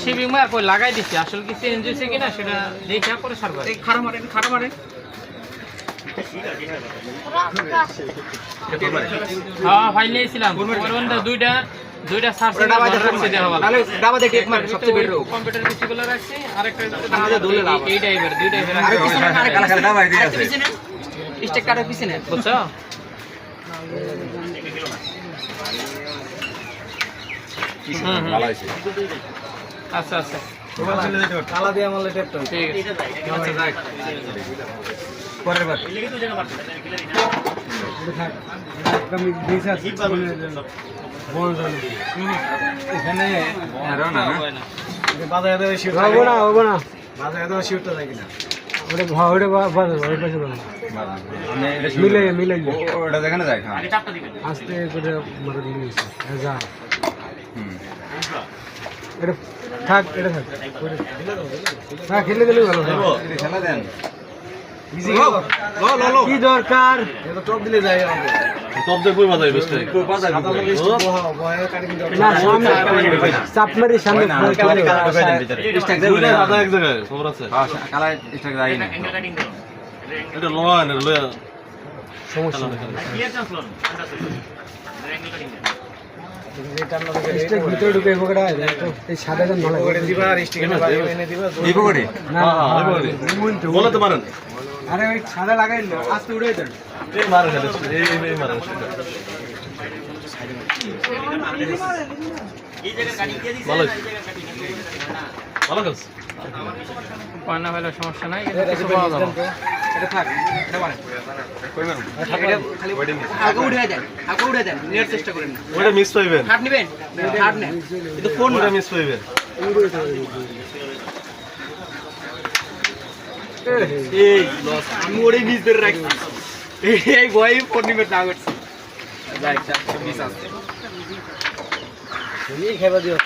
শিবিং মার কই লাগাই দিছি আসলে কি চেঞ্জ হইছে কিনা সেটা দেখা পরে সারবা এই খাড়া মারে হ্যাঁ ফাইল নিয়েছিলাম ওরন্দা দুইটা সার্চ রাখছি দেওয়া ভালো তাহলে ডাবাতে টেপ মার সবচেয়ে বেটার কম্পিউটার পিসিগুলো রাখছি আরেকটা আমাদের দোলে লাভ এই টাইপের দুই টাইপের আর পিছনে কালা ডাবা দিয়ে আছে স্টেক কাটার পিছনে বুঝছো ভালো আছে আচ্ছা আচ্ছা কালা দিয়ে আমলে টেপটা ঠিক আছে আচ্ছা যাক পরের বার আমি দিছি আছে এখানে আরো না বাজারে তো শিফট হবে না বাজারে তো শিফটটা থাকে না ওটা ভাড়ে বাজারে ওই পাশে বাজারে মিলে ওটা যেখানে যায় হ্যাঁ আস্তে করে মারা দিয়েছে যা এটা থাক না খেলে দিলে ভালো খেলা দেন কি দরকার এটা টপ দিলে যায় টপ দিয়ে কই বাজাই বেস্ট কই বাজাই না সামনে চাপ মারি সামনে স্ট্যাক দেন বাজার এক জায়গায় খবর আছে হ্যাঁ কালা স্ট্যাক যায় না এটা লয় না লয় সমস্যা ক্লিয়ার চান্স লন স্টেক ভিতরে ঢুকে পকড়া হয় তো এই সাদা গান ভালো করে দিবা আর স্টেক এনে দিবা এই পকড়ে না বলো তো মারেন আরে ওই সাদা লাগাই লো আস্তে উড়াই দেন এই মারেন এই মারেন এই জায়গা কাটিং দিয়ে দিছে ভালো ভালো কাজ পানা হলো সমস্যা নাই এটা কিছু পাওয়া যাবে এটা থাক এটা মারেন কই মারেন খালি আগে উড়ে দেন নেয়ার চেষ্টা করেন ওটা মিস পাইবেন হাট নেবেন হাট নেন কিন্তু ফোন ওটা মিস পাইবেন এই লস আমি ওরে মিস ধরে রাখছি এই ভয় ফোন নিবে না করছে যাই মিস আছে তুমি খাইবা দিও